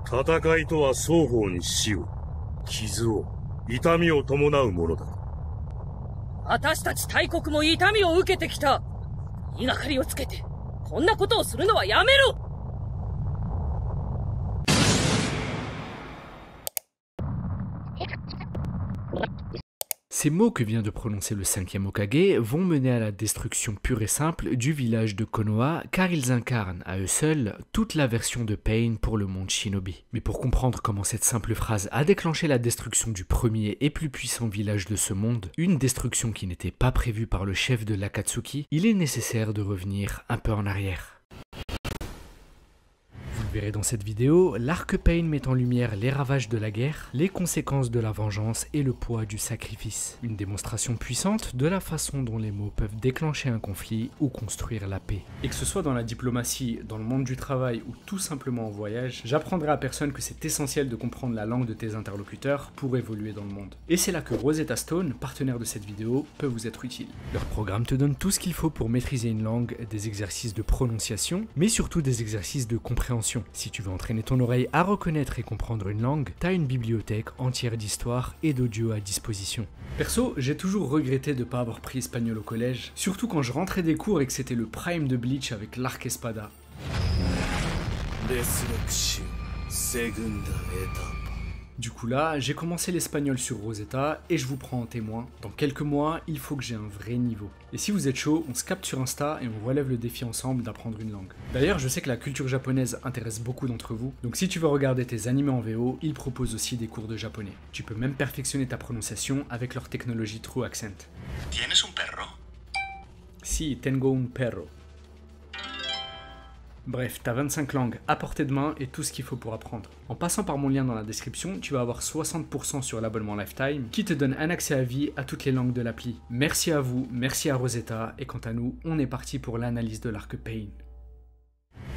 戦いとは双方に死を、傷を、痛みを伴うものだ。私たち大国も痛みを受けてきた。言いがかりをつけて、こんなことをするのはやめろ。Ces mots que vient de prononcer le 5e Hokage vont mener à la destruction pure et simple du village de Konoha, car ils incarnent à eux seuls toute la version de Pain pour le monde shinobi. Mais pour comprendre comment cette simple phrase a déclenché la destruction du premier et plus puissant village de ce monde, une destruction qui n'était pas prévue par le chef de l'Akatsuki, il est nécessaire de revenir un peu en arrière. Vous verrez dans cette vidéo, l'arc Pain met en lumière les ravages de la guerre, les conséquences de la vengeance et le poids du sacrifice. Une démonstration puissante de la façon dont les mots peuvent déclencher un conflit ou construire la paix. Et que ce soit dans la diplomatie, dans le monde du travail ou tout simplement en voyage, j'apprendrai à personne que c'est essentiel de comprendre la langue de tes interlocuteurs pour évoluer dans le monde. Et c'est là que Rosetta Stone, partenaire de cette vidéo, peut vous être utile. Leur programme te donne tout ce qu'il faut pour maîtriser une langue, des exercices de prononciation, mais surtout des exercices de compréhension. Si tu veux entraîner ton oreille à reconnaître et comprendre une langue, t'as une bibliothèque entière d'histoires et d'audio à disposition. Perso, j'ai toujours regretté de ne pas avoir pris espagnol au collège, surtout quand je rentrais des cours et que c'était le prime de Bleach avec l'arc espada. Du coup là, j'ai commencé l'espagnol sur Rosetta et je vous prends en témoin. Dans quelques mois, il faut que j'ai un vrai niveau. Et si vous êtes chaud, on se capte sur Insta et on relève le défi ensemble d'apprendre une langue. D'ailleurs, je sais que la culture japonaise intéresse beaucoup d'entre vous, donc si tu veux regarder tes animés en VO, ils proposent aussi des cours de japonais. Tu peux même perfectionner ta prononciation avec leur technologie True Accent. ¿Tienes un perro? Si, tengo un perro. Bref, t'as 25 langues à portée de main et tout ce qu'il faut pour apprendre. En passant par mon lien dans la description, tu vas avoir 60% sur l'abonnement Lifetime qui te donne un accès à vie à toutes les langues de l'appli. Merci à vous, merci à Rosetta, et quant à nous, on est parti pour l'analyse de l'arc Pain.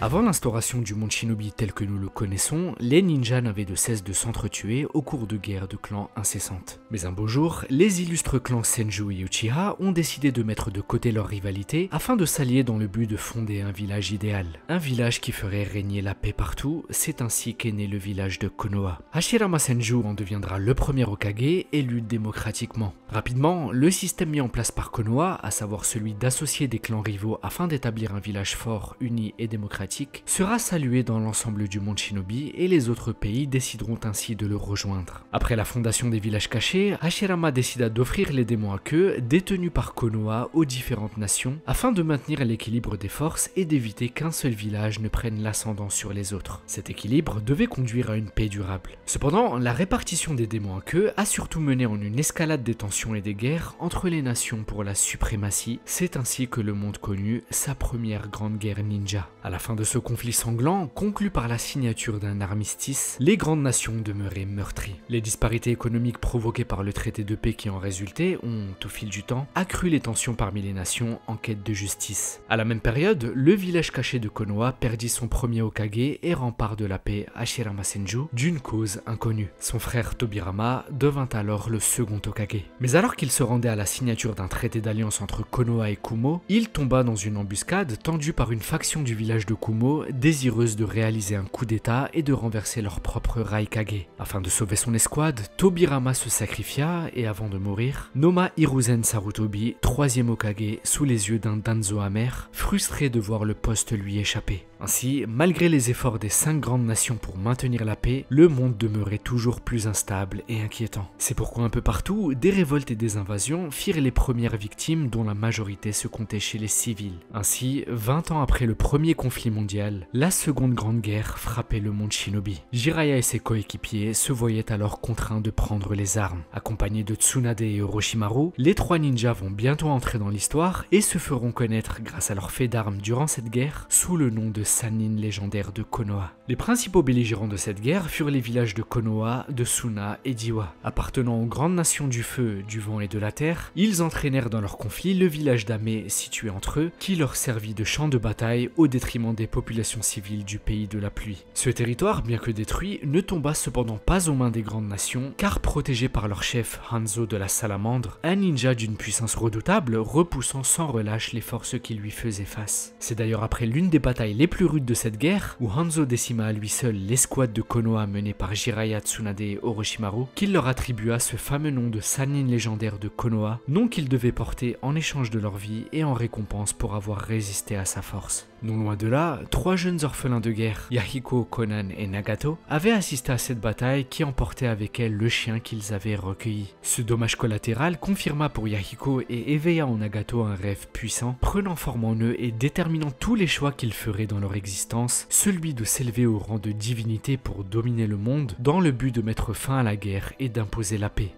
Avant l'instauration du monde shinobi tel que nous le connaissons, les ninjas n'avaient de cesse de s'entretuer au cours de guerres de clans incessantes. Mais un beau jour, les illustres clans Senju et Uchiha ont décidé de mettre de côté leur rivalité afin de s'allier dans le but de fonder un village idéal. Un village qui ferait régner la paix partout, c'est ainsi qu'est né le village de Konoha. Hashirama Senju en deviendra le premier Hokage, élu démocratiquement. Rapidement, le système mis en place par Konoha, à savoir celui d'associer des clans rivaux afin d'établir un village fort, uni et démocratique, sera salué dans l'ensemble du monde shinobi et les autres pays décideront ainsi de le rejoindre. Après la fondation des villages cachés, Hashirama décida d'offrir les démons à queue détenus par Konoha aux différentes nations afin de maintenir l'équilibre des forces et d'éviter qu'un seul village ne prenne l'ascendant sur les autres. Cet équilibre devait conduire à une paix durable. Cependant, la répartition des démons à queue a surtout mené en une escalade des tensions et des guerres entre les nations pour la suprématie. C'est ainsi que le monde connut sa première grande guerre ninja. À la fin de ce conflit sanglant, conclu par la signature d'un armistice, les grandes nations demeuraient meurtries. Les disparités économiques provoquées par le traité de paix qui en résultait ont, au fil du temps, accru les tensions parmi les nations en quête de justice. À la même période, le village caché de Konoha perdit son premier Hokage et rempart de la paix, Hashirama Senju, d'une cause inconnue. Son frère Tobirama devint alors le second Hokage. Mais alors qu'il se rendait à la signature d'un traité d'alliance entre Konoha et Kumo, il tomba dans une embuscade tendue par une faction du village de Kumo, désireuse de réaliser un coup d'état et de renverser leur propre Raikage. Afin de sauver son escouade, Tobirama se sacrifia et avant de mourir, nomma Hiruzen Sarutobi, troisième Hokage, sous les yeux d'un Danzo amer, frustré de voir le poste lui échapper. Ainsi, malgré les efforts des 5 grandes nations pour maintenir la paix, le monde demeurait toujours plus instable et inquiétant. C'est pourquoi un peu partout, des révoltes et des invasions firent les premières victimes dont la majorité se comptait chez les civils. Ainsi, 20 ans après le premier conflit mondial, la seconde grande guerre frappait le monde shinobi. Jiraiya et ses coéquipiers se voyaient alors contraints de prendre les armes. Accompagnés de Tsunade et Orochimaru, les 3 ninjas vont bientôt entrer dans l'histoire et se feront connaître grâce à leur fait d'armes durant cette guerre sous le nom de Sannin légendaire de Konoha. Les principaux belligérants de cette guerre furent les villages de Konoha, de Suna et d'Iwa. Appartenant aux grandes nations du feu, du vent et de la terre, ils entraînèrent dans leur conflit le village d'Ame situé entre eux, qui leur servit de champ de bataille au détriment des populations civiles du pays de la pluie. Ce territoire, bien que détruit, ne tomba cependant pas aux mains des grandes nations, car protégé par leur chef Hanzo de la Salamandre, un ninja d'une puissance redoutable, repoussant sans relâche les forces qui lui faisaient face. C'est d'ailleurs après l'une des batailles les plus rude de cette guerre, où Hanzo décima à lui seul l'escouade de Konoha menée par Jiraiya, Tsunade et Orochimaru, qu'il leur attribua ce fameux nom de Sannin légendaire de Konoha, nom qu'ils devaient porter en échange de leur vie et en récompense pour avoir résisté à sa force. Non loin de là, 3 jeunes orphelins de guerre, Yahiko, Konan et Nagato, avaient assisté à cette bataille qui emportait avec elle le chien qu'ils avaient recueilli. Ce dommage collatéral confirma pour Yahiko et éveilla en Nagato un rêve puissant, prenant forme en eux et déterminant tous les choix qu'ils feraient dans leur existence, celui de s'élever au rang de divinité pour dominer le monde, dans le but de mettre fin à la guerre et d'imposer la paix.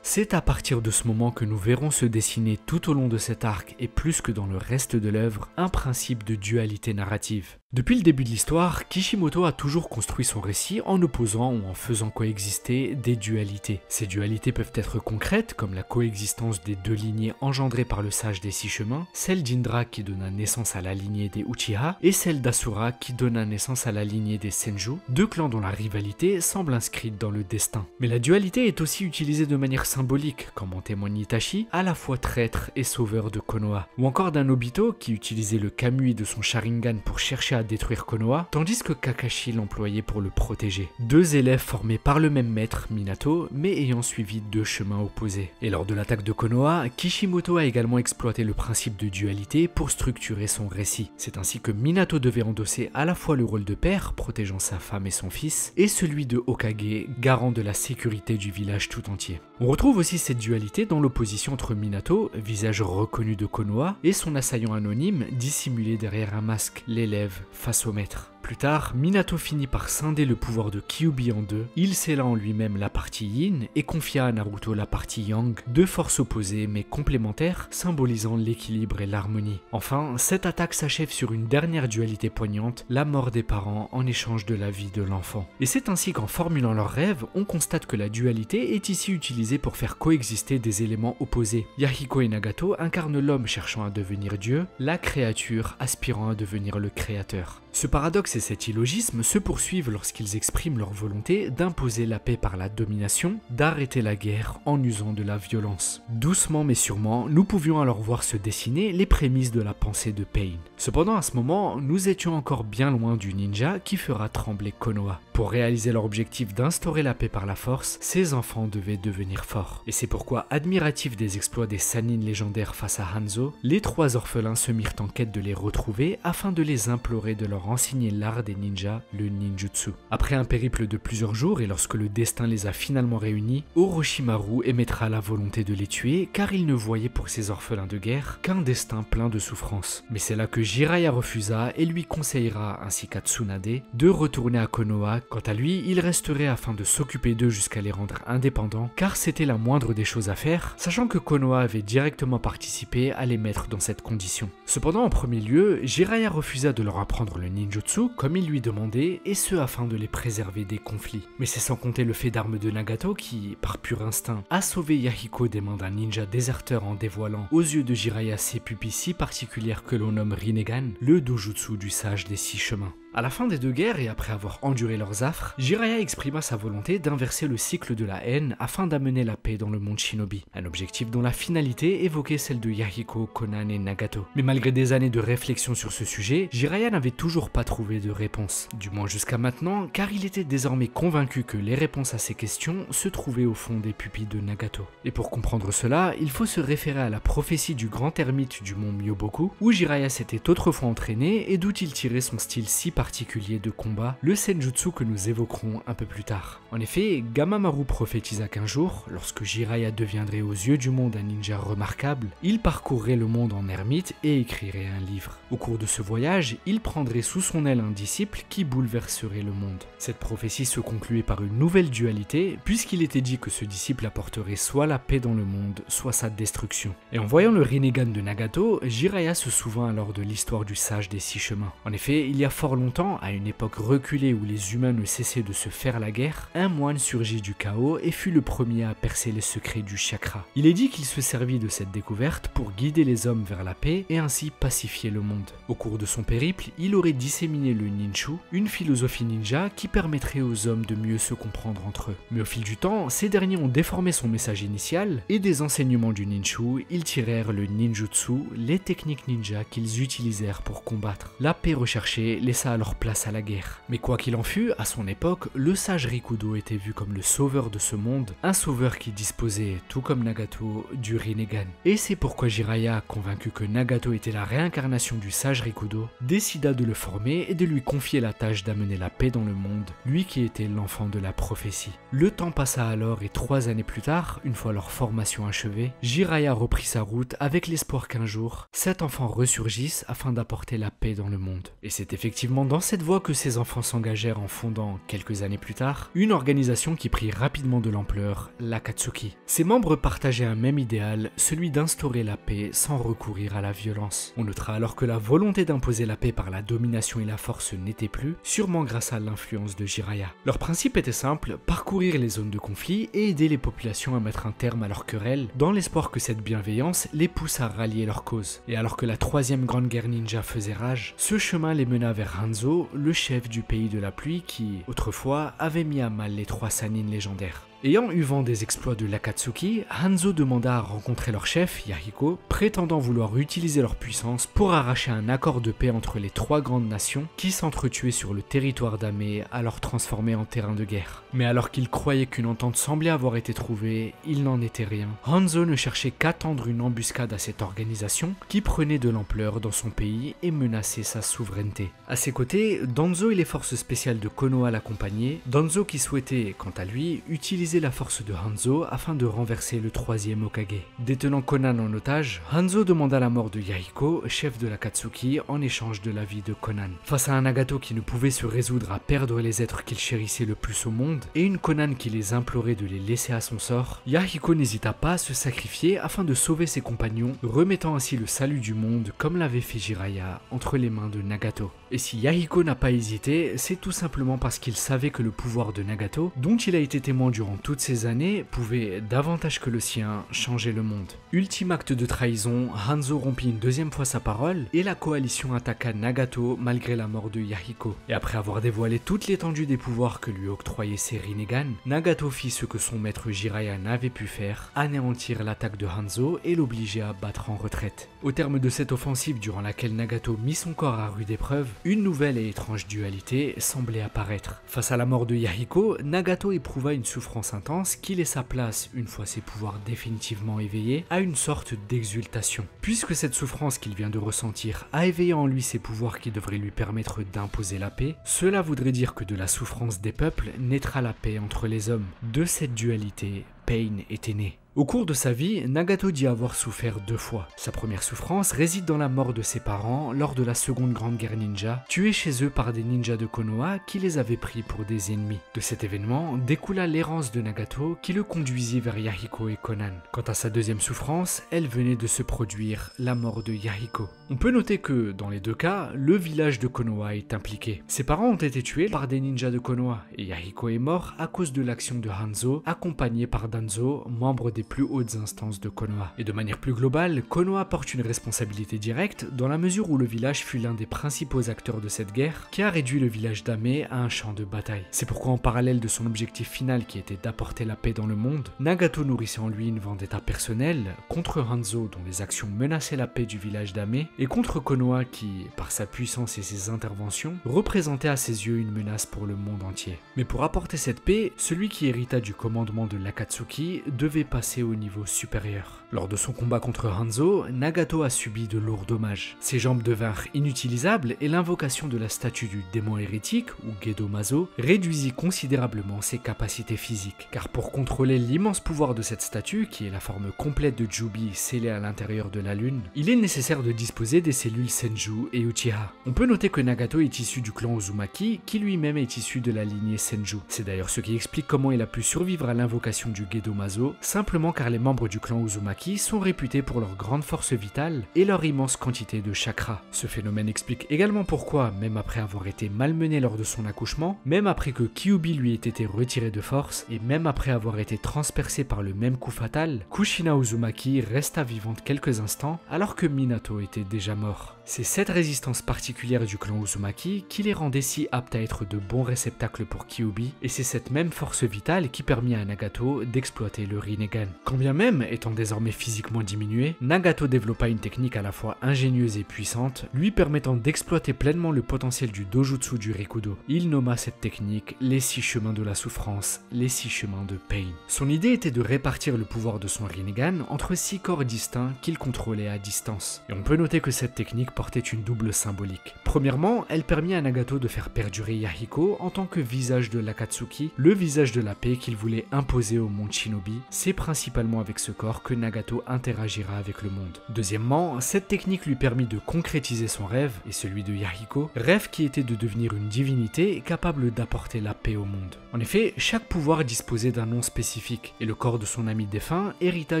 C'est à partir de ce moment que nous verrons se dessiner tout au long de cet arc et plus que dans le reste de l'œuvre, un principe de dualité narrative. Depuis le début de l'histoire, Kishimoto a toujours construit son récit en opposant ou en faisant coexister des dualités. Ces dualités peuvent être concrètes, comme la coexistence des 2 lignées engendrées par le sage des 6 chemins, celle d'Indra qui donna naissance à la lignée des Uchiha, et celle d'Asura qui donna naissance à la lignée des Senju, 2 clans dont la rivalité semble inscrite dans le destin. Mais la dualité est aussi utilisée de manière symbolique, comme en témoigne Itachi, à la fois traître et sauveur de Konoha, ou encore d'un Obito qui utilisait le Kamui de son Sharingan pour chercher à détruire Konoha, tandis que Kakashi l'employait pour le protéger. 2 élèves formés par le même maître, Minato, mais ayant suivi 2 chemins opposés. Et lors de l'attaque de Konoha, Kishimoto a également exploité le principe de dualité pour structurer son récit. C'est ainsi que Minato devait endosser à la fois le rôle de père, protégeant sa femme et son fils, et celui de Hokage, garant de la sécurité du village tout entier. On retrouve aussi cette dualité dans l'opposition entre Minato, visage reconnu de Konoha, et son assaillant anonyme, dissimulé derrière un masque, l'élève face au maître. Plus tard, Minato finit par scinder le pouvoir de Kyuubi en 2, il scella en lui-même la partie Yin et confia à Naruto la partie Yang, 2 forces opposées mais complémentaires, symbolisant l'équilibre et l'harmonie. Enfin, cette attaque s'achève sur une dernière dualité poignante, la mort des parents en échange de la vie de l'enfant. Et c'est ainsi qu'en formulant leurs rêves, on constate que la dualité est ici utilisée pour faire coexister des éléments opposés. Yahiko et Nagato incarnent l'homme cherchant à devenir Dieu, la créature aspirant à devenir le créateur. Ce paradoxe et cet illogisme se poursuivent lorsqu'ils expriment leur volonté d'imposer la paix par la domination, d'arrêter la guerre en usant de la violence. Doucement mais sûrement, nous pouvions alors voir se dessiner les prémices de la pensée de Pain. Cependant, à ce moment, nous étions encore bien loin du ninja qui fera trembler Konoha. Pour réaliser leur objectif d'instaurer la paix par la force, ces enfants devaient devenir forts. Et c'est pourquoi, admiratifs des exploits des Sannin légendaires face à Hanzo, les 3 orphelins se mirent en quête de les retrouver afin de les implorer de leur enseigner l'art des ninjas, le ninjutsu. Après un périple de plusieurs jours et lorsque le destin les a finalement réunis, Orochimaru émettra la volonté de les tuer car il ne voyait pour ces orphelins de guerre qu'un destin plein de souffrances. Mais c'est là que Jiraiya refusa et lui conseillera, ainsi qu'à Tsunade, de retourner à Konoha. Quant à lui, il resterait afin de s'occuper d'eux jusqu'à les rendre indépendants, car c'était la moindre des choses à faire, sachant que Konoha avait directement participé à les mettre dans cette condition. Cependant, en premier lieu, Jiraiya refusa de leur apprendre le ninjutsu comme il lui demandait, et ce afin de les préserver des conflits. Mais c'est sans compter le fait d'armes de Nagato qui, par pur instinct, a sauvé Yahiko des mains d'un ninja déserteur en dévoilant aux yeux de Jiraiya ses pupilles si particulières que l'on nomme Rinnegan, le dojutsu du sage des 6 chemins. À la fin des 2 guerres et après avoir enduré leurs affres, Jiraiya exprima sa volonté d'inverser le cycle de la haine afin d'amener la paix dans le monde shinobi, un objectif dont la finalité évoquait celle de Yahiko, Konan et Nagato. Mais malgré des années de réflexion sur ce sujet, Jiraiya n'avait toujours pas trouvé de réponse, du moins jusqu'à maintenant, car il était désormais convaincu que les réponses à ces questions se trouvaient au fond des pupilles de Nagato. Et pour comprendre cela, il faut se référer à la prophétie du grand ermite du mont Myoboku, où Jiraiya s'était autrefois entraîné et d'où il tirait son style si particulier de combat, le senjutsu que nous évoquerons un peu plus tard. En effet, Gamamaru prophétisa qu'un jour, lorsque Jiraiya deviendrait aux yeux du monde un ninja remarquable, il parcourrait le monde en ermite et écrirait un livre. Au cours de ce voyage, il prendrait sous son aile un disciple qui bouleverserait le monde. Cette prophétie se concluait par une nouvelle dualité, puisqu'il était dit que ce disciple apporterait soit la paix dans le monde, soit sa destruction. Et en voyant le Rinnegan de Nagato, Jiraiya se souvint alors de l'histoire du sage des 6 chemins. En effet, il y a fort longtemps, à une époque reculée où les humains ne cessait de se faire la guerre, un moine surgit du chaos et fut le premier à percer les secrets du chakra. Il est dit qu'il se servit de cette découverte pour guider les hommes vers la paix et ainsi pacifier le monde. Au cours de son périple, il aurait disséminé le Ninshu, une philosophie ninja qui permettrait aux hommes de mieux se comprendre entre eux. Mais au fil du temps, ces derniers ont déformé son message initial et des enseignements du Ninshu, ils tirèrent le ninjutsu, les techniques ninja qu'ils utilisèrent pour combattre. La paix recherchée laissa alors place à la guerre. Mais quoi qu'il en fût, à son époque, le sage Rikudo était vu comme le sauveur de ce monde, un sauveur qui disposait, tout comme Nagato, du Rinnegan. Et c'est pourquoi Jiraiya, convaincu que Nagato était la réincarnation du sage Rikudo, décida de le former et de lui confier la tâche d'amener la paix dans le monde, lui qui était l'enfant de la prophétie. Le temps passa alors et 3 années plus tard, une fois leur formation achevée, Jiraiya reprit sa route avec l'espoir qu'un jour, cet enfant ressurgisse afin d'apporter la paix dans le monde. Et c'est effectivement dans cette voie que ces enfants s'engagèrent en fondant, quelques années plus tard, une organisation qui prit rapidement de l'ampleur, l'Akatsuki. Ses membres partageaient un même idéal, celui d'instaurer la paix sans recourir à la violence. On notera alors que la volonté d'imposer la paix par la domination et la force n'était plus, sûrement grâce à l'influence de Jiraiya. Leur principe était simple, parcourir les zones de conflit et aider les populations à mettre un terme à leurs querelles, dans l'espoir que cette bienveillance les pousse à rallier leur cause. Et alors que la troisième grande guerre ninja faisait rage, ce chemin les mena vers Hanzo, le chef du pays de la pluie qui, autrefois, avait mis à mal les 3 Sannin légendaires. Ayant eu vent des exploits de l'Akatsuki, Hanzo demanda à rencontrer leur chef, Yahiko, prétendant vouloir utiliser leur puissance pour arracher un accord de paix entre les 3 grandes nations qui s'entretuaient sur le territoire d'Ame, alors transformé en terrain de guerre. Mais alors qu'il croyait qu'une entente semblait avoir été trouvée, il n'en était rien. Hanzo ne cherchait qu'à tendre une embuscade à cette organisation qui prenait de l'ampleur dans son pays et menaçait sa souveraineté. À ses côtés, Danzo et les forces spéciales de Konoha l'accompagnaient, Danzo qui souhaitait, quant à lui, utiliser la force de Hanzo afin de renverser le 3e Hokage. Détenant Konan en otage, Hanzo demanda la mort de Yahiko, chef de l'Akatsuki, en échange de la vie de Konan. Face à un Nagato qui ne pouvait se résoudre à perdre les êtres qu'il chérissait le plus au monde, et une Konan qui les implorait de les laisser à son sort, Yahiko n'hésita pas à se sacrifier afin de sauver ses compagnons, remettant ainsi le salut du monde comme l'avait fait Jiraiya entre les mains de Nagato. Et si Yahiko n'a pas hésité, c'est tout simplement parce qu'il savait que le pouvoir de Nagato, dont il a été témoin durant toutes ces années, pouvait, davantage que le sien, changer le monde. Ultime acte de trahison, Hanzo rompit une 2e fois sa parole et la coalition attaqua Nagato malgré la mort de Yahiko. Et après avoir dévoilé toute l'étendue des pouvoirs que lui octroyaient ses Rinnegan, Nagato fit ce que son maître Jiraiya n'avait pu faire, anéantir l'attaque de Hanzo et l'obliger à battre en retraite. Au terme de cette offensive durant laquelle Nagato mit son corps à rude épreuve, une nouvelle et étrange dualité semblait apparaître. Face à la mort de Yahiko, Nagato éprouva une souffrance intense qui laissa place, une fois ses pouvoirs définitivement éveillés, à une sorte d'exultation. Puisque cette souffrance qu'il vient de ressentir a éveillé en lui ses pouvoirs qui devraient lui permettre d'imposer la paix, cela voudrait dire que de la souffrance des peuples naîtra la paix entre les hommes. De cette dualité, Pain était né. Au cours de sa vie, Nagato dit avoir souffert 2 fois. Sa première souffrance réside dans la mort de ses parents lors de la seconde grande guerre ninja, tués chez eux par des ninjas de Konoha qui les avaient pris pour des ennemis. De cet événement découla l'errance de Nagato qui le conduisit vers Yahiko et Konan. Quant à sa deuxième souffrance, elle venait de se produire, la mort de Yahiko. On peut noter que, dans les 2 cas, le village de Konoha est impliqué. Ses parents ont été tués par des ninjas de Konoha et Yahiko est mort à cause de l'action de Hanzo, accompagné par Danzo, membre des plus hautes instances de Konoha. Et de manière plus globale, Konoha porte une responsabilité directe dans la mesure où le village fut l'un des principaux acteurs de cette guerre qui a réduit le village d'Ame à un champ de bataille. C'est pourquoi en parallèle de son objectif final qui était d'apporter la paix dans le monde, Nagato nourrissait en lui une vendetta personnelle contre Hanzo dont les actions menaçaient la paix du village d'Ame et contre Konoha qui, par sa puissance et ses interventions, représentait à ses yeux une menace pour le monde entier. Mais pour apporter cette paix, celui qui hérita du commandement de l'Akatsuki devait passer au niveau supérieur. Lors de son combat contre Hanzo, Nagato a subi de lourds dommages. Ses jambes devinrent inutilisables et l'invocation de la statue du démon hérétique, ou Gedomazo, réduisit considérablement ses capacités physiques. Car pour contrôler l'immense pouvoir de cette statue, qui est la forme complète de Jubi scellée à l'intérieur de la lune, il est nécessaire de disposer des cellules Senju et Uchiha. On peut noter que Nagato est issu du clan Uzumaki, qui lui-même est issu de la lignée Senju. C'est d'ailleurs ce qui explique comment il a pu survivre à l'invocation du Gedomazo, simplement simplement car les membres du clan Uzumaki sont réputés pour leur grande force vitale et leur immense quantité de chakra. Ce phénomène explique également pourquoi, même après avoir été malmené lors de son accouchement, même après que Kyuubi lui ait été retiré de force, et même après avoir été transpercé par le même coup fatal, Kushina Uzumaki resta vivante quelques instants alors que Minato était déjà mort. C'est cette résistance particulière du clan Uzumaki qui les rendait si aptes à être de bons réceptacles pour Kyuubi, et c'est cette même force vitale qui permit à Nagato d'exploiter le Rinnegan. Quand bien même, étant désormais physiquement diminué, Nagato développa une technique à la fois ingénieuse et puissante, lui permettant d'exploiter pleinement le potentiel du dojutsu du Rikudo. Il nomma cette technique les 6 chemins de la souffrance, les 6 chemins de Pain. Son idée était de répartir le pouvoir de son Rinnegan entre 6 corps distincts qu'il contrôlait à distance. Et on peut noter que cette technique portait une double symbolique. Premièrement, elle permit à Nagato de faire perdurer Yahiko en tant que visage de l'Akatsuki, le visage de la paix qu'il voulait imposer au monde Shinobi. C'est principalement avec ce corps que Nagato interagira avec le monde. Deuxièmement, cette technique lui permit de concrétiser son rêve, et celui de Yahiko, rêve qui était de devenir une divinité capable d'apporter la paix au monde. En effet, chaque pouvoir disposait d'un nom spécifique, et le corps de son ami défunt hérita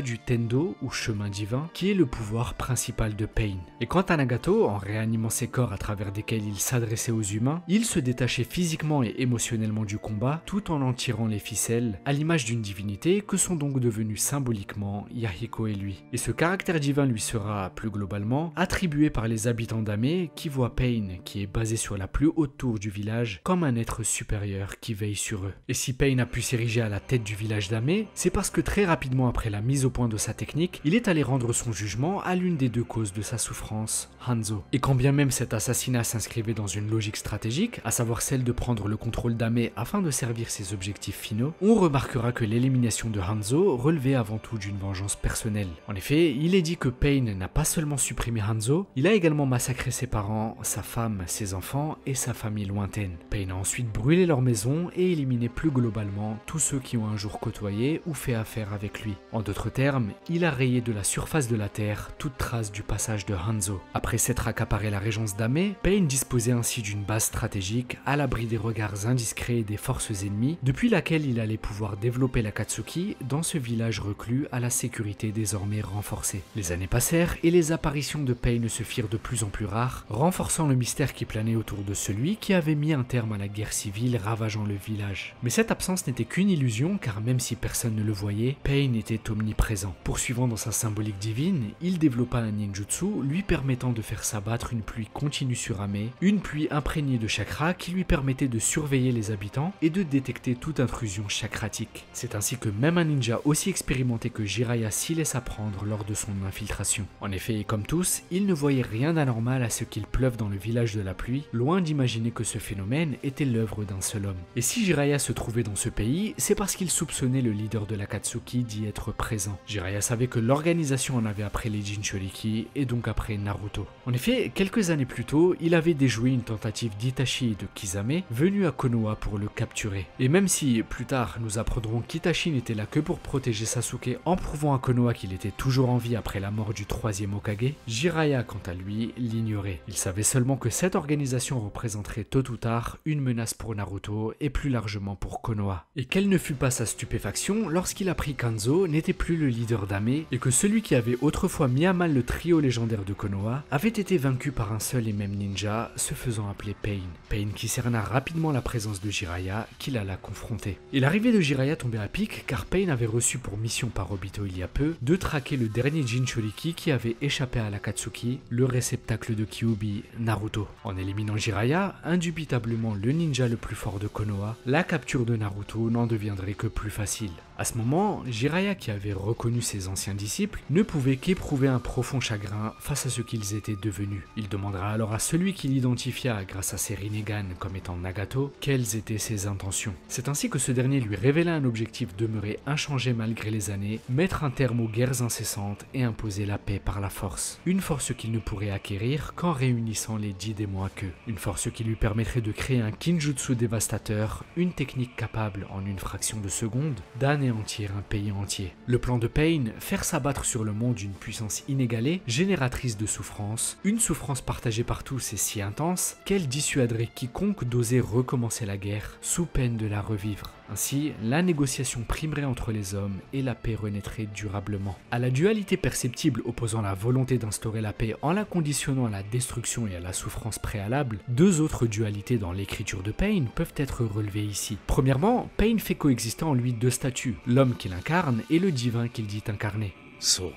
du Tendo, ou chemin divin, qui est le pouvoir principal de Pain. Et quant à Nagato, en réanimant ses corps à travers desquels il s'adressait aux humains, il se détachait physiquement et émotionnellement du combat, tout en tirant les ficelles, à l'image d'une divinité que sont donc devenus symboliquement Yahiko et lui. Et ce caractère divin lui sera, plus globalement, attribué par les habitants d'Ame qui voient Pain, qui est basé sur la plus haute tour du village, comme un être supérieur qui veille sur eux. Et si Pain a pu s'ériger à la tête du village d'Ame, c'est parce que très rapidement après la mise au point de sa technique, il est allé rendre son jugement à l'une des 2 causes de sa souffrance, Hanzo. Et quand bien même cet assassinat s'inscrivait dans une logique stratégique, à savoir celle de prendre le contrôle d'Ame afin de servir ses objectifs finaux, on remarquera que l'élimination de Hanzo relevait avant tout d'une vengeance personnelle. En effet, il est dit que Pain n'a pas seulement supprimé Hanzo, il a également massacré ses parents, sa femme, ses enfants et sa famille lointaine. Pain a ensuite brûlé leur maison et éliminé plus globalement tous ceux qui ont un jour côtoyé ou fait affaire avec lui. En d'autres termes, il a rayé de la surface de la terre toute trace du passage de Hanzo. Après s'être accaparé la régence d'Ame, Pain disposait ainsi d'une base stratégique à l'abri des regards indiscrets et des forces ennemies, depuis laquelle il allait pouvoir développer l'Akatsuki dans ce village reclus à la sécurité désormais renforcée. Les années passèrent et les apparitions de Pain se firent de plus en plus rares, renforçant le mystère qui planait autour de celui qui avait mis un terme à la guerre civile ravageant le village. Mais cette absence n'était qu'une illusion, car même si personne ne le voyait, Pain était omniprésent. Poursuivant dans sa symbolique divine, il développa un ninjutsu lui permettant de faire s'abattre une pluie continue sur Ame, une pluie imprégnée de chakra qui lui permettait de surveiller les habitants et de détecter toute intrusion chakratique. C'est ainsi que même un ninja aussi expérimenté que Jiraiya s'y laissa prendre lors de son infiltration. En effet, comme tous, il ne voyait rien d'anormal à ce qu'il pleuve dans le village de la pluie, loin d'imaginer que ce phénomène était l'œuvre d'un seul homme. Et si Jiraiya se trouvait dans ce pays, c'est parce qu'il soupçonnait le leader de l'Akatsuki d'y être présent. Jiraiya savait que l'organisation en avait après les Jinchuriki et donc après Naruto. En effet, quelques années plus tôt, il avait déjoué une tentative d'Itachi et de Kisame venus à Konoha pour le capturer. Et même si, plus tard, nous apprendrons qu'Itachi n'était là que pour protéger Sasuke en prouvant à Konoha qu'il était toujours en vie après la mort du 3e Hokage, Jiraiya, quant à lui, l'ignorait. Il savait seulement que cette organisation représenterait tôt ou tard une menace pour Naruto et plus largement pour Konoha. Et quelle ne fut pas sa stupéfaction lorsqu'il apprit qu'Hanzo n'était plus le leader d'Ame et que celui qui avait autrefois mis à mal le trio légendaire de Konoha avait été vaincu par un seul et même ninja, se faisant appeler Pain. Pain qui cerna rapidement la présence de Jiraiya, qu'il alla confronter. Et l'arrivée de Jiraiya tombait à pic car Pain avait reçu pour mission par Obito il y a peu de traquer le dernier Jinchuriki qui avait échappé à l'Akatsuki, le réceptacle de Kyuubi, Naruto. En éliminant Jiraiya, indubitablement le ninja le plus fort de Konoha, la capture de Naruto n'en deviendrait que plus facile. À ce moment, Jiraiya, qui avait reconnu ses anciens disciples, ne pouvait qu'éprouver un profond chagrin face à ce qu'ils étaient devenus. Il demandera alors à celui qu'il identifia grâce à ses Rinnegan comme étant Nagato, quelles étaient ses intentions. C'est ainsi que ce dernier lui révéla un objectif demeuré inchangé malgré les années, mettre un terme aux guerres incessantes et imposer la paix par la force. Une force qu'il ne pourrait acquérir qu'en réunissant les 10 démons à queue. Une force qui lui permettrait de créer un kinjutsu dévastateur, une technique capable en une fraction de seconde d'anéantir un pays entier. Le plan de Pain, faire s'abattre sur le monde une puissance inégalée, génératrice de souffrance, une souffrance partagée par tous est si intense qu'elle dissuaderait quiconque d'oser recommencer la guerre, sous peine de la revivre. Ainsi, la négociation primerait entre les hommes et la paix renaîtrait durablement. À la dualité perceptible opposant la volonté d'instaurer la paix en la conditionnant à la destruction et à la souffrance préalable, deux autres dualités dans l'écriture de Pain peuvent être relevées ici. Premièrement, Pain fait coexister en lui deux statuts, l'homme qu'il incarne et le divin qu'il dit incarner. そう、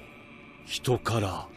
人から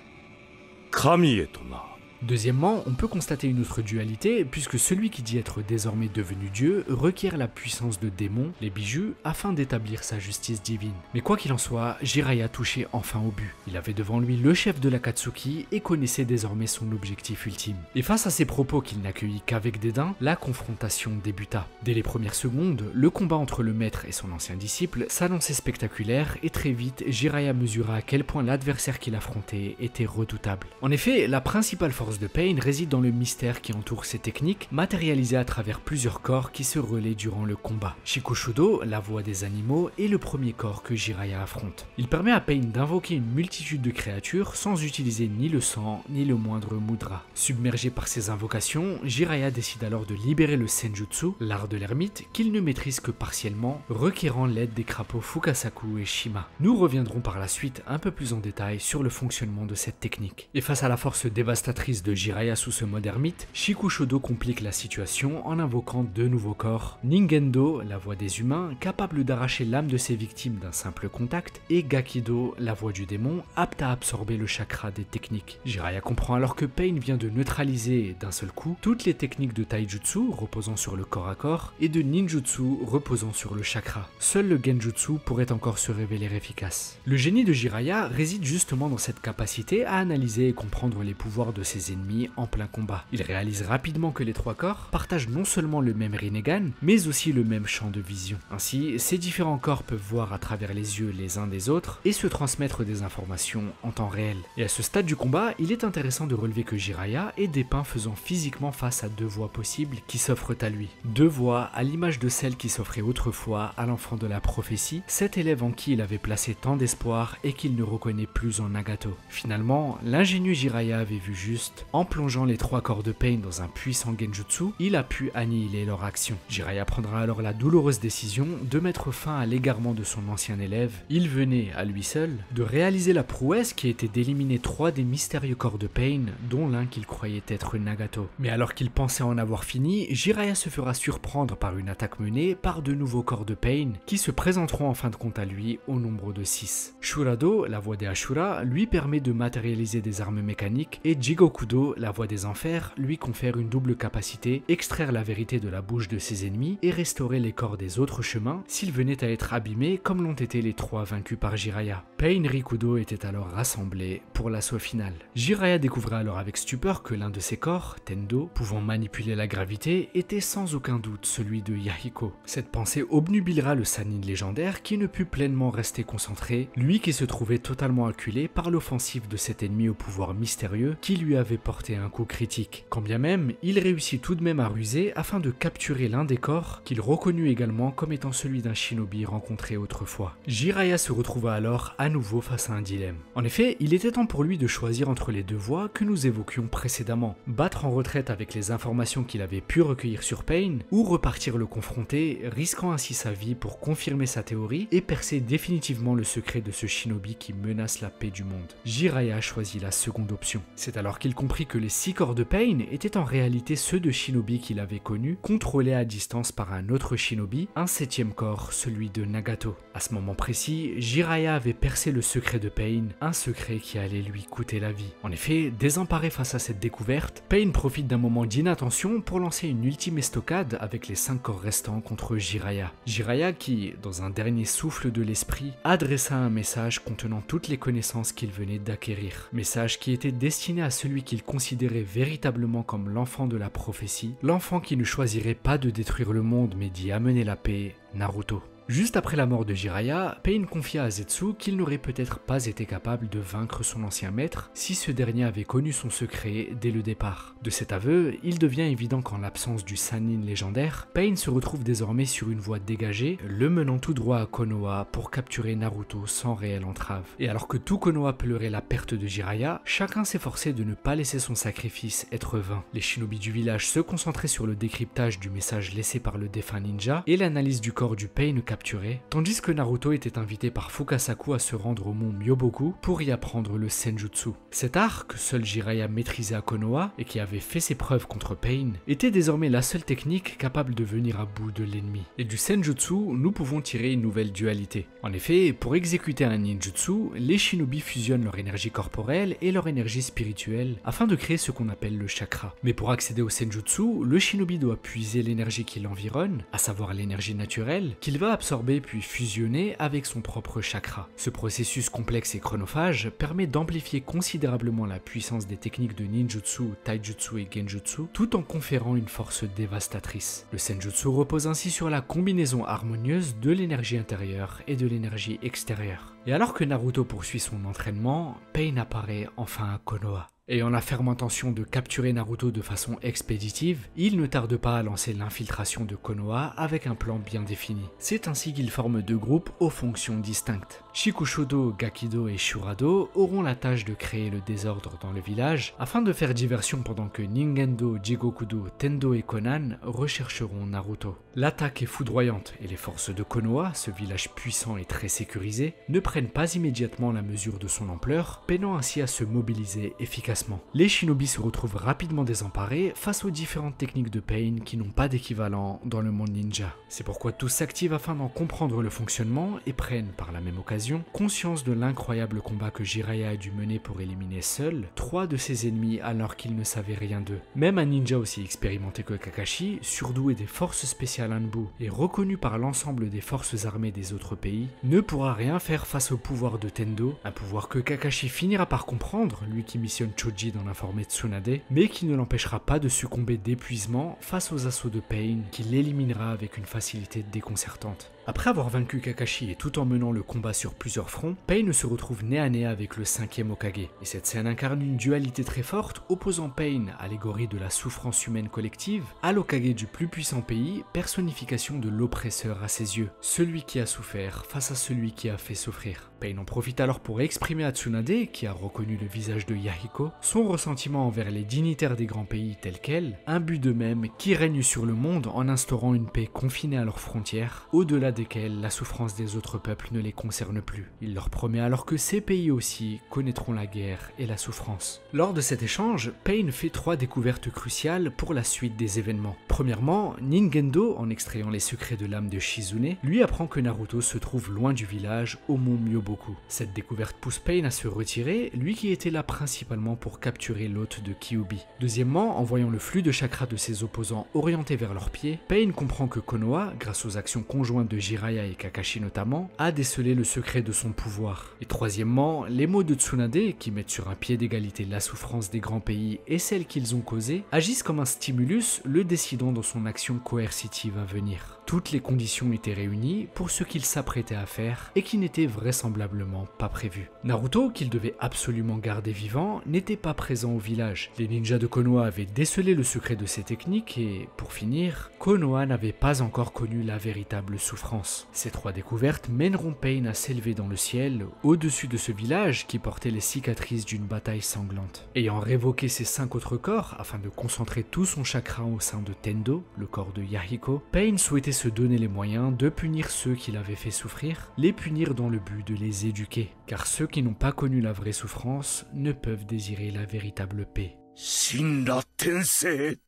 神へとな。 Deuxièmement, on peut constater une autre dualité, puisque celui qui dit être désormais devenu Dieu requiert la puissance de démons, les bijoux, afin d'établir sa justice divine. Mais quoi qu'il en soit, Jiraiya touchait enfin au but. Il avait devant lui le chef de l'Akatsuki et connaissait désormais son objectif ultime. Et face à ces propos qu'il n'accueillit qu'avec dédain, la confrontation débuta. Dès les premières secondes, le combat entre le maître et son ancien disciple s'annonçait spectaculaire et très vite, Jiraiya mesura à quel point l'adversaire qu'il affrontait était redoutable. En effet, la principale force de Pain réside dans le mystère qui entoure ces techniques, matérialisées à travers plusieurs corps qui se relaient durant le combat. Shikushudo, la voix des animaux, est le premier corps que Jiraiya affronte. Il permet à Pain d'invoquer une multitude de créatures sans utiliser ni le sang ni le moindre mudra. Submergé par ces invocations, Jiraiya décide alors de libérer le Senjutsu, l'art de l'ermite, qu'il ne maîtrise que partiellement, requérant l'aide des crapauds Fukasaku et Shima. Nous reviendrons par la suite un peu plus en détail sur le fonctionnement de cette technique. Et face à la force dévastatrice de Jiraiya sous ce mode ermite, Shikushudo complique la situation en invoquant deux nouveaux corps, Ningendo, la voix des humains, capable d'arracher l'âme de ses victimes d'un simple contact, et Gakido, la voix du démon, apte à absorber le chakra des techniques. Jiraiya comprend alors que Pain vient de neutraliser d'un seul coup toutes les techniques de taijutsu reposant sur le corps à corps et de ninjutsu reposant sur le chakra. Seul le genjutsu pourrait encore se révéler efficace. Le génie de Jiraiya réside justement dans cette capacité à analyser et comprendre les pouvoirs de ses ennemis en plein combat. Il réalise rapidement que les trois corps partagent non seulement le même Rinnegan, mais aussi le même champ de vision. Ainsi, ces différents corps peuvent voir à travers les yeux les uns des autres et se transmettre des informations en temps réel. Et à ce stade du combat, il est intéressant de relever que Jiraiya est dépeint faisant physiquement face à deux voies possibles qui s'offrent à lui. Deux voies à l'image de celles qui s'offraient autrefois à l'enfant de la prophétie, cet élève en qui il avait placé tant d'espoir et qu'il ne reconnaît plus en Nagato. Finalement, l'ingénieux Jiraiya avait vu juste. En plongeant les trois corps de Pain dans un puissant genjutsu, il a pu annihiler leur action. Jiraiya prendra alors la douloureuse décision de mettre fin à l'égarement de son ancien élève. Il venait, à lui seul, de réaliser la prouesse qui était d'éliminer trois des mystérieux corps de Pain, dont l'un qu'il croyait être Nagato. Mais alors qu'il pensait en avoir fini, Jiraiya se fera surprendre par une attaque menée par de nouveaux corps de Pain, qui se présenteront en fin de compte à lui au nombre de 6. Shurado, la voix des Ashura, lui permet de matérialiser des armes mécaniques, et Jigokudo, la voix des enfers, lui confère une double capacité, extraire la vérité de la bouche de ses ennemis et restaurer les corps des autres chemins s'ils venaient à être abîmés comme l'ont été les trois vaincus par Jiraiya. Pain Rikudo était alors rassemblés pour l'assaut final. Jiraiya découvrait alors avec stupeur que l'un de ses corps, Tendo, pouvant manipuler la gravité, était sans aucun doute celui de Yahiko. Cette pensée obnubilera le Sannin légendaire qui ne put pleinement rester concentré, lui qui se trouvait totalement acculé par l'offensive de cet ennemi au pouvoir mystérieux qui lui avait porté un coup critique. Quand bien même, il réussit tout de même à ruser afin de capturer l'un des corps qu'il reconnut également comme étant celui d'un shinobi rencontré autrefois. Jiraiya se retrouva alors à nouveau face à un dilemme. En effet, il était temps pour lui de choisir entre les deux voies que nous évoquions précédemment. Battre en retraite avec les informations qu'il avait pu recueillir sur Pain, ou repartir le confronter, risquant ainsi sa vie pour confirmer sa théorie et percer définitivement le secret de ce shinobi qui menace la paix du monde. Jiraiya choisit la seconde option. C'est alors qu'il comprit que les 6 corps de Pain étaient en réalité ceux de shinobi qu'il avait connus, contrôlés à distance par un autre shinobi, un 7e corps, celui de Nagato. À ce moment précis, Jiraiya avait percé le secret de Pain, un secret qui allait lui coûter la vie. En effet, désemparé face à cette découverte, Pain profite d'un moment d'inattention pour lancer une ultime estocade avec les 5 corps restants contre Jiraiya. Jiraiya qui, dans un dernier souffle de l'esprit, adressa un message contenant toutes les connaissances qu'il venait d'acquérir. Message qui était destiné à celui qu'il considérait véritablement comme l'enfant de la prophétie, l'enfant qui ne choisirait pas de détruire le monde mais d'y amener la paix, Naruto. Juste après la mort de Jiraiya, Pain confia à Zetsu qu'il n'aurait peut-être pas été capable de vaincre son ancien maître si ce dernier avait connu son secret dès le départ. De cet aveu, il devient évident qu'en l'absence du Sannin légendaire, Pain se retrouve désormais sur une voie dégagée, le menant tout droit à Konoha pour capturer Naruto sans réelle entrave. Et alors que tout Konoha pleurait la perte de Jiraiya, chacun s'efforçait de ne pas laisser son sacrifice être vain. Les shinobi du village se concentraient sur le décryptage du message laissé par le défunt ninja et l'analyse du corps du Pain capturé, tandis que Naruto était invité par Fukasaku à se rendre au mont Myoboku pour y apprendre le Senjutsu. Cet art, que seul Jiraiya maîtrisait à Konoha et qui avait fait ses preuves contre Pain, était désormais la seule technique capable de venir à bout de l'ennemi. Et du Senjutsu, nous pouvons tirer une nouvelle dualité. En effet, pour exécuter un ninjutsu, les shinobi fusionnent leur énergie corporelle et leur énergie spirituelle afin de créer ce qu'on appelle le chakra. Mais pour accéder au Senjutsu, le shinobi doit puiser l'énergie qui l'environne, à savoir l'énergie naturelle, qu'il va absorber puis fusionner avec son propre chakra. Ce processus complexe et chronophage permet d'amplifier considérablement la puissance des techniques de ninjutsu, taijutsu et genjutsu, tout en conférant une force dévastatrice. Le Senjutsu repose ainsi sur la combinaison harmonieuse de l'énergie intérieure et de l'énergie extérieure. Et alors que Naruto poursuit son entraînement, Pain apparaît enfin à Konoha. Ayant la ferme intention de capturer Naruto de façon expéditive, il ne tarde pas à lancer l'infiltration de Konoha avec un plan bien défini. C'est ainsi qu'ils forment deux groupes aux fonctions distinctes. Shikushodo, Gakido et Shurado auront la tâche de créer le désordre dans le village afin de faire diversion pendant que Ningendo, Jigokudo, Tendo et Konan rechercheront Naruto. L'attaque est foudroyante et les forces de Konoha, ce village puissant et très sécurisé, ne prennent pas immédiatement la mesure de son ampleur, peinant ainsi à se mobiliser efficacement. Les shinobi se retrouvent rapidement désemparés face aux différentes techniques de Pain qui n'ont pas d'équivalent dans le monde ninja. C'est pourquoi tous s'activent afin d'en comprendre le fonctionnement et prennent par la même occasion conscience de l'incroyable combat que Jiraiya a dû mener pour éliminer seul 3 de ses ennemis alors qu'il ne savait rien d'eux. Même un ninja aussi expérimenté que Kakashi, surdoué des forces spéciales Anbu et reconnu par l'ensemble des forces armées des autres pays, ne pourra rien faire face au pouvoir de Tendo, un pouvoir que Kakashi finira par comprendre, lui qui missionne Choji d'en informer Tsunade, mais qui ne l'empêchera pas de succomber d'épuisement face aux assauts de Pain, qui l'éliminera avec une facilité déconcertante. Après avoir vaincu Kakashi et tout en menant le combat sur plusieurs fronts, Pain se retrouve nez à nez avec le 5e Hokage. Et cette scène incarne une dualité très forte, opposant Pain, allégorie de la souffrance humaine collective, à l'Hokage du plus puissant pays, personnification de l'oppresseur à ses yeux, celui qui a souffert face à celui qui a fait souffrir. Pain en profite alors pour exprimer à Tsunade, qui a reconnu le visage de Yahiko, son ressentiment envers les dignitaires des grands pays tels qu'elle, un but d'eux-mêmes qui règne sur le monde en instaurant une paix confinée à leurs frontières, au-delà desquelles la souffrance des autres peuples ne les concerne plus. Il leur promet alors que ces pays aussi connaîtront la guerre et la souffrance. Lors de cet échange, Pain fait 3 découvertes cruciales pour la suite des événements. Premièrement, Ningendo, en extrayant les secrets de l'âme de Shizune, lui apprend que Naruto se trouve loin du village, au mont Myoboku. Cette découverte pousse Pain à se retirer, lui qui était là principalement pour capturer l'hôte de Kyuubi. Deuxièmement, en voyant le flux de chakra de ses opposants orienté vers leurs pieds, Pain comprend que Konoha, grâce aux actions conjointes de Jiraiya et Kakashi notamment, a décelé le secret de son pouvoir. Et troisièmement, les mots de Tsunade, qui mettent sur un pied d'égalité la souffrance des grands pays et celle qu'ils ont causée, agissent comme un stimulus, le décidant dans son action coercitive à venir. Toutes les conditions étaient réunies pour ce qu'il s'apprêtait à faire et qui n'était vraisemblablement pas prévu. Naruto, qu'il devait absolument garder vivant, n'était pas présent au village. Les ninjas de Konoha avaient décelé le secret de ces techniques et, pour finir, Konoha n'avait pas encore connu la véritable souffrance. Ces 3 découvertes mèneront Pain à s'élever dans le ciel, au-dessus de ce village qui portait les cicatrices d'une bataille sanglante. Ayant révoqué ses 5 autres corps afin de concentrer tout son chakra au sein de Tendo, le corps de Yahiko, Pain souhaitait se donner les moyens de punir ceux qui l'avaient fait souffrir, les punir dans le but de les éduquer, car ceux qui n'ont pas connu la vraie souffrance ne peuvent désirer la véritable paix. Shinra Tensei.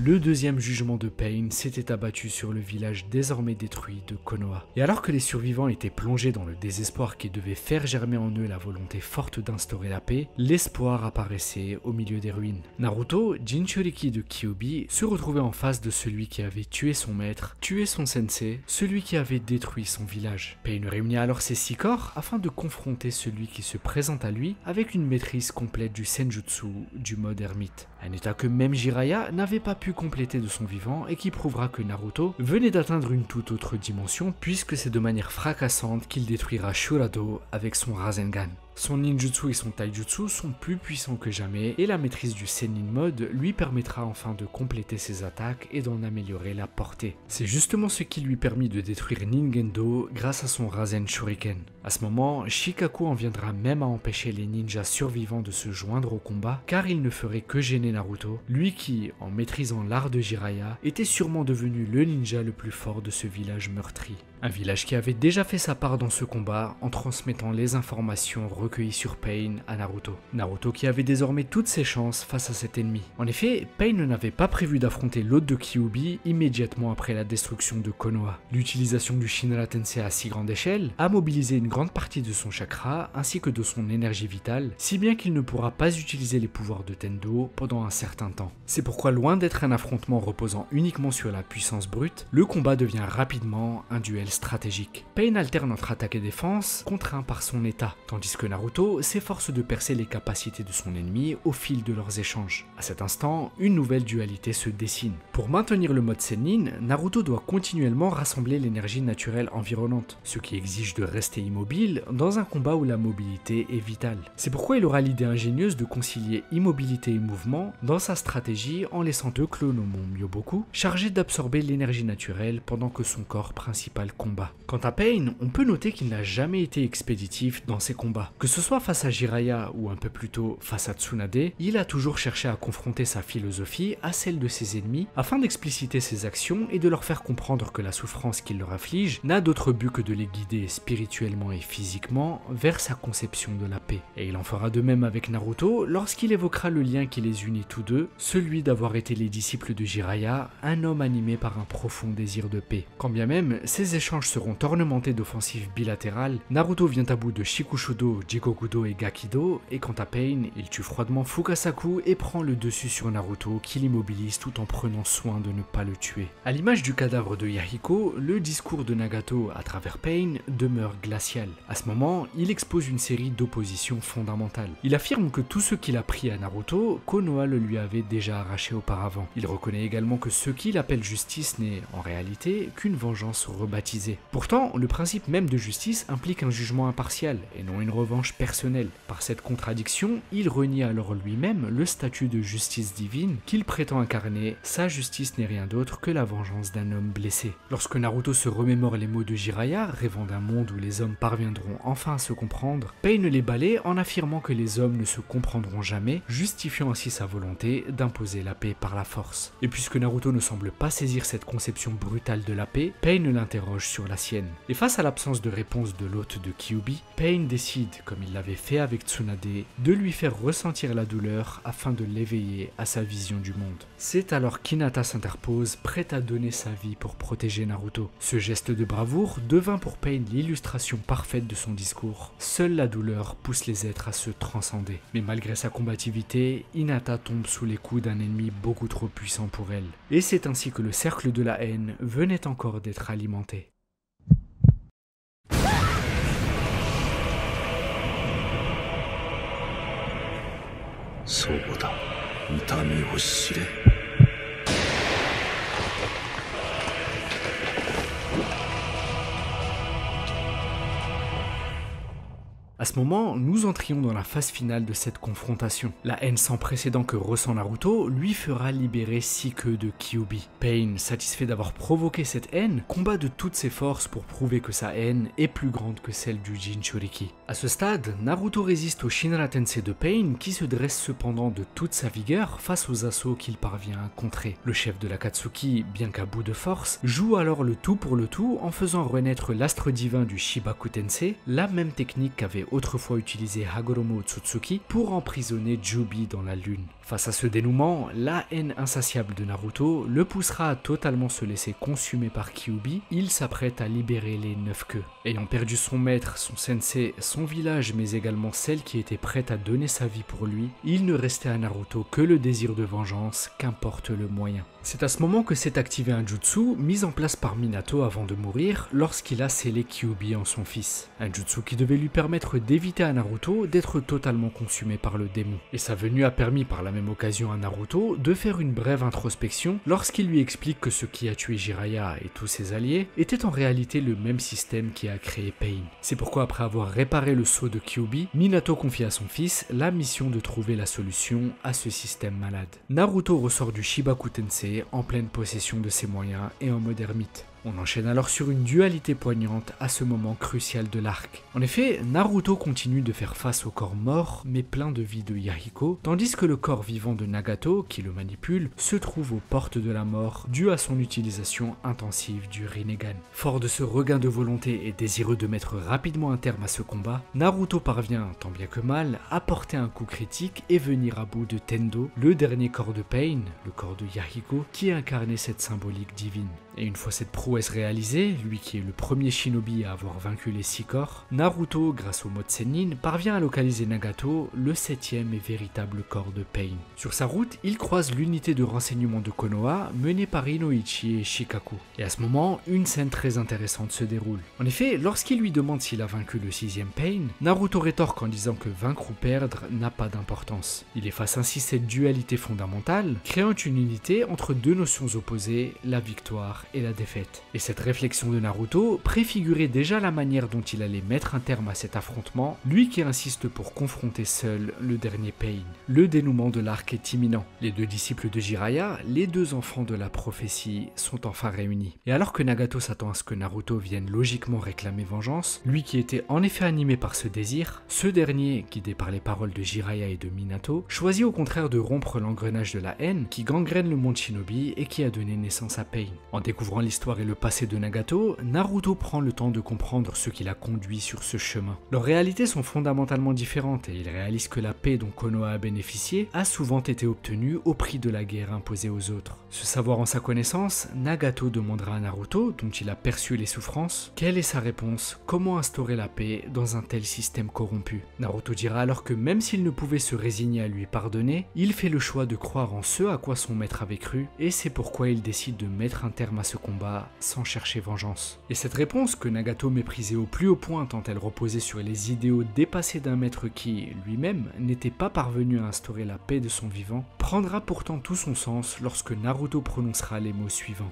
Le deuxième jugement de Pain s'était abattu sur le village désormais détruit de Konoha. Et alors que les survivants étaient plongés dans le désespoir qui devait faire germer en eux la volonté forte d'instaurer la paix, l'espoir apparaissait au milieu des ruines. Naruto, Jinchuriki de Kyuubi, se retrouvait en face de celui qui avait tué son maître, tué son sensei, celui qui avait détruit son village. Pain réunit alors ses 6 corps afin de confronter celui qui se présente à lui avec une maîtrise complète du Senjutsu du mode ermite. Un état que même Jiraiya n'avait pas pu compléter de son vivant et qui prouvera que Naruto venait d'atteindre une toute autre dimension puisque c'est de manière fracassante qu'il détruira Shurado avec son Rasengan. Son ninjutsu et son taijutsu sont plus puissants que jamais et la maîtrise du Sennin mode lui permettra enfin de compléter ses attaques et d'en améliorer la portée. C'est justement ce qui lui permit de détruire Ningendo grâce à son Rasen Shuriken. À ce moment, Shikaku en viendra même à empêcher les ninjas survivants de se joindre au combat car il ne ferait que gêner Naruto, lui qui, en maîtrisant l'art de Jiraiya, était sûrement devenu le ninja le plus fort de ce village meurtri. Un village qui avait déjà fait sa part dans ce combat en transmettant les informations recueillies sur Pain à Naruto. Naruto qui avait désormais toutes ses chances face à cet ennemi. En effet, Pain n'avait pas prévu d'affronter l'hôte de Kyuubi immédiatement après la destruction de Konoha. L'utilisation du Shinra Tensei à si grande échelle a mobilisé une grande partie de son chakra ainsi que de son énergie vitale, si bien qu'il ne pourra pas utiliser les pouvoirs de Tendo pendant un certain temps. C'est pourquoi loin d'être un affrontement reposant uniquement sur la puissance brute, le combat devient rapidement un duel stratégique. Pain alterne entre attaque et défense, contraint par son état, tandis que Naruto s'efforce de percer les capacités de son ennemi au fil de leurs échanges. À cet instant, une nouvelle dualité se dessine. Pour maintenir le mode Sennin, Naruto doit continuellement rassembler l'énergie naturelle environnante, ce qui exige de rester immobile dans un combat où la mobilité est vitale. C'est pourquoi il aura l'idée ingénieuse de concilier immobilité et mouvement dans sa stratégie en laissant 2 clones au mont Myoboku chargés d'absorber l'énergie naturelle pendant que son corps principal combat. Quant à Pain, on peut noter qu'il n'a jamais été expéditif dans ses combats. Que ce soit face à Jiraiya ou un peu plus tôt face à Tsunade, il a toujours cherché à confronter sa philosophie à celle de ses ennemis afin d'expliciter ses actions et de leur faire comprendre que la souffrance qu'il leur afflige n'a d'autre but que de les guider spirituellement et physiquement vers sa conception de la paix. Et il en fera de même avec Naruto lorsqu'il évoquera le lien qui les unit tous deux, celui d'avoir été les disciples de Jiraiya, un homme animé par un profond désir de paix. Quand bien même ces échanges seront ornementés d'offensives bilatérales, Naruto vient à bout de Shikushudo, Jikokudo et Gakido, et quant à Pain, il tue froidement Fukasaku et prend le dessus sur Naruto qui l'immobilise tout en prenant soin de ne pas le tuer. À l'image du cadavre de Yahiko, le discours de Nagato à travers Pain demeure glacial. À ce moment, il expose une série d'oppositions fondamentales. Il affirme que tout ce qu'il a pris à Naruto, Konoha le lui avait déjà arraché auparavant. Il reconnaît également que ce qu'il appelle justice n'est en réalité qu'une vengeance rebaptisée. Pourtant, le principe même de justice implique un jugement impartial et non une revanche personnelle. Par cette contradiction, il renie alors lui-même le statut de justice divine qu'il prétend incarner. Sa justice n'est rien d'autre que la vengeance d'un homme blessé. Lorsque Naruto se remémore les mots de Jiraiya, rêvant d'un monde où les hommes parviendront enfin à se comprendre, Pain les balaie en affirmant que les hommes ne se comprendront jamais, justifiant ainsi sa volonté d'imposer la paix par la force. Et puisque Naruto ne semble pas saisir cette conception brutale de la paix, Pain l'interroge sur la sienne. Et face à l'absence de réponse de l'hôte de Kyuubi, Pain décide, comme il l'avait fait avec Tsunade, de lui faire ressentir la douleur afin de l'éveiller à sa vision du monde. C'est alors qu'Hinata s'interpose, prête à donner sa vie pour protéger Naruto. Ce geste de bravoure devint pour Pain l'illustration parfaite de son discours. Seule la douleur pousse les êtres à se transcender. Mais malgré sa combativité, Hinata tombe sous les coups d'un ennemi beaucoup trop puissant pour elle. Et c'est ainsi que le cercle de la haine venait encore d'être alimenté. À ce moment, nous entrions dans la phase finale de cette confrontation. La haine sans précédent que ressent Naruto lui fera libérer 6 queues de Kyuubi. Pain, satisfait d'avoir provoqué cette haine, combat de toutes ses forces pour prouver que sa haine est plus grande que celle du Jinchuriki. À ce stade, Naruto résiste au Shinra Tensei de Pain qui se dresse cependant de toute sa vigueur face aux assauts qu'il parvient à contrer. Le chef de l'Akatsuki, bien qu'à bout de force, joue alors le tout pour le tout en faisant renaître l'astre divin du Shibaku Tensei, la même technique qu'avait autrefois utilisé Hagoromo Otsutsuki pour emprisonner Jubi dans la lune. Face à ce dénouement, la haine insatiable de Naruto le poussera à totalement se laisser consumer par Kyuubi. Il s'apprête à libérer les 9 queues. Ayant perdu son maître, son sensei, son village, mais également celle qui était prête à donner sa vie pour lui, il ne restait à Naruto que le désir de vengeance, qu'importe le moyen. C'est à ce moment que s'est activé un jutsu mis en place par Minato avant de mourir lorsqu'il a scellé Kyuubi en son fils. Un jutsu qui devait lui permettre d'éviter à Naruto d'être totalement consumé par le démon. Et sa venue a permis par la même occasion à Naruto de faire une brève introspection lorsqu'il lui explique que ce qui a tué Jiraiya et tous ses alliés était en réalité le même système qui a créé Pain. C'est pourquoi après avoir réparé le sceau de Kyuubi, Minato confie à son fils la mission de trouver la solution à ce système malade. Naruto ressort du Shibaku Tensei en pleine possession de ses moyens et en mode ermite. On enchaîne alors sur une dualité poignante à ce moment crucial de l'arc. En effet, Naruto continue de faire face au corps mort mais plein de vie de Yahiko, tandis que le corps vivant de Nagato, qui le manipule, se trouve aux portes de la mort dû à son utilisation intensive du Rinnegan. Fort de ce regain de volonté et désireux de mettre rapidement un terme à ce combat, Naruto parvient, tant bien que mal, à porter un coup critique et venir à bout de Tendo, le dernier corps de Pain, le corps de Yahiko, qui incarnait cette symbolique divine. Et une fois cette prouesse réalisée, lui qui est le premier shinobi à avoir vaincu les 6 corps, Naruto, grâce au mode Sennin, parvient à localiser Nagato, le 7e et véritable corps de Pain. Sur sa route, il croise l'unité de renseignement de Konoha menée par Inoichi et Shikaku. Et à ce moment, une scène très intéressante se déroule. En effet, lorsqu'il lui demande s'il a vaincu le 6e Pain, Naruto rétorque en disant que vaincre ou perdre n'a pas d'importance. Il efface ainsi cette dualité fondamentale, créant une unité entre deux notions opposées, la victoire et la défaite. Et cette réflexion de Naruto préfigurait déjà la manière dont il allait mettre un terme à cet affrontement, lui qui insiste pour confronter seul le dernier Pain. Le dénouement de l'arc est imminent. Les 2 disciples de Jiraiya, les 2 enfants de la prophétie, sont enfin réunis. Et alors que Nagato s'attend à ce que Naruto vienne logiquement réclamer vengeance, lui qui était en effet animé par ce désir, ce dernier, guidé par les paroles de Jiraiya et de Minato, choisit au contraire de rompre l'engrenage de la haine qui gangrène le monde shinobi et qui a donné naissance à Pain. En découvrant l'histoire et le passé de Nagato, Naruto prend le temps de comprendre ce qui l'a conduit sur ce chemin. Leurs réalités sont fondamentalement différentes et il réalise que la paix dont Konoha a bénéficié a souvent été obtenue au prix de la guerre imposée aux autres. Ce savoir en sa connaissance, Nagato demandera à Naruto, dont il a perçu les souffrances, quelle est sa réponse, comment instaurer la paix dans un tel système corrompu. Naruto dira alors que même s'il ne pouvait se résigner à lui pardonner, il fait le choix de croire en ce à quoi son maître avait cru et c'est pourquoi il décide de mettre un terme à ce combat sans chercher vengeance. Et cette réponse que Nagato méprisait au plus haut point tant elle reposait sur les idéaux dépassés d'un maître qui, lui-même, n'était pas parvenu à instaurer la paix de son vivant, prendra pourtant tout son sens lorsque Naruto prononcera les mots suivants.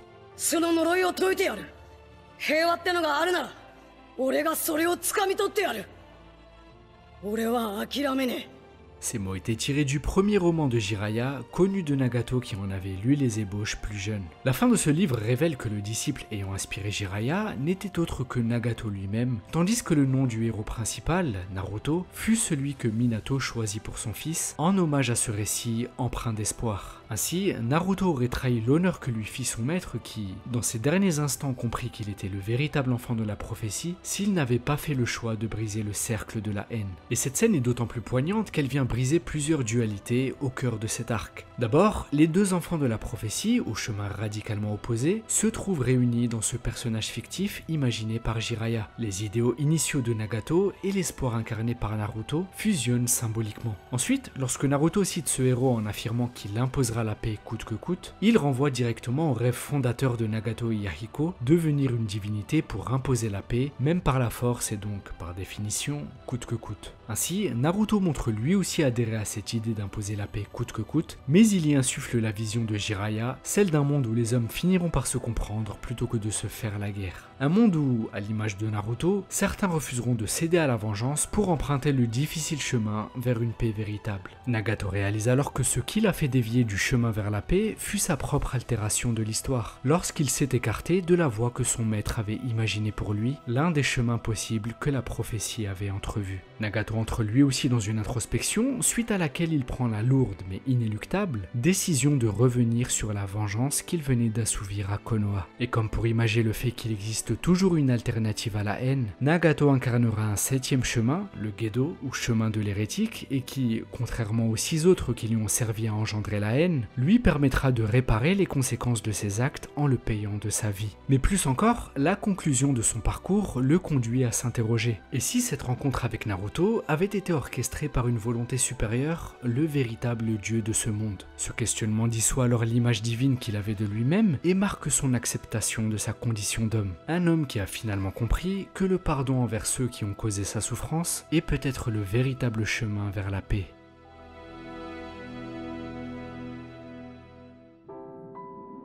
Ces mots étaient tirés du premier roman de Jiraiya, connu de Nagato qui en avait lu les ébauches plus jeune. La fin de ce livre révèle que le disciple ayant inspiré Jiraiya n'était autre que Nagato lui-même, tandis que le nom du héros principal, Naruto, fut celui que Minato choisit pour son fils, en hommage à ce récit empreint d'espoir. Ainsi, Naruto aurait trahi l'honneur que lui fit son maître qui, dans ses derniers instants, comprit qu'il était le véritable enfant de la prophétie, s'il n'avait pas fait le choix de briser le cercle de la haine. Et cette scène est d'autant plus poignante qu'elle vient briser plusieurs dualités au cœur de cet arc. D'abord, les 2 enfants de la prophétie, aux chemins radicalement opposés, se trouvent réunis dans ce personnage fictif imaginé par Jiraiya. Les idéaux initiaux de Nagato et l'espoir incarné par Naruto fusionnent symboliquement. Ensuite, lorsque Naruto cite ce héros en affirmant qu'il imposera la paix coûte que coûte, il renvoie directement au rêve fondateur de Nagato et Yahiko, devenir une divinité pour imposer la paix, même par la force et donc, par définition, coûte que coûte. Ainsi, Naruto montre lui aussi adhérer à cette idée d'imposer la paix coûte que coûte, mais il y insuffle la vision de Jiraiya, celle d'un monde où les hommes finiront par se comprendre plutôt que de se faire la guerre. Un monde où, à l'image de Naruto, certains refuseront de céder à la vengeance pour emprunter le difficile chemin vers une paix véritable. Nagato réalise alors que ce qui l'a fait dévier du chemin vers la paix fut sa propre altération de l'histoire, lorsqu'il s'est écarté de la voie que son maître avait imaginée pour lui, l'un des chemins possibles que la prophétie avait entrevu. Nagato entre lui aussi dans une introspection, suite à laquelle il prend la lourde mais inéluctable décision de revenir sur la vengeance qu'il venait d'assouvir à Konoha. Et comme pour imager le fait qu'il existe toujours une alternative à la haine, Nagato incarnera un 7e chemin, le Gedo ou chemin de l'hérétique, et qui, contrairement aux 6 autres qui lui ont servi à engendrer la haine, lui permettra de réparer les conséquences de ses actes en le payant de sa vie. Mais plus encore, la conclusion de son parcours le conduit à s'interroger. Et si cette rencontre avec Naruto avait été orchestrée par une volonté supérieure, le véritable dieu de ce monde? Ce questionnement dissout alors l'image divine qu'il avait de lui-même et marque son acceptation de sa condition d'homme. Un homme qui a finalement compris que le pardon envers ceux qui ont causé sa souffrance est peut-être le véritable chemin vers la paix.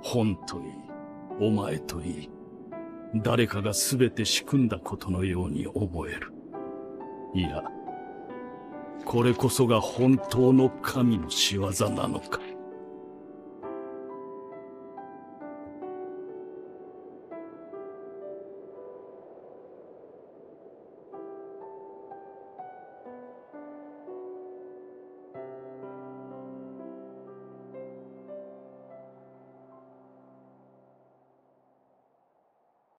本といい、お前といい、誰かが全て仕組んだことのように思える。いや、これこそが本当の神の仕業なのか。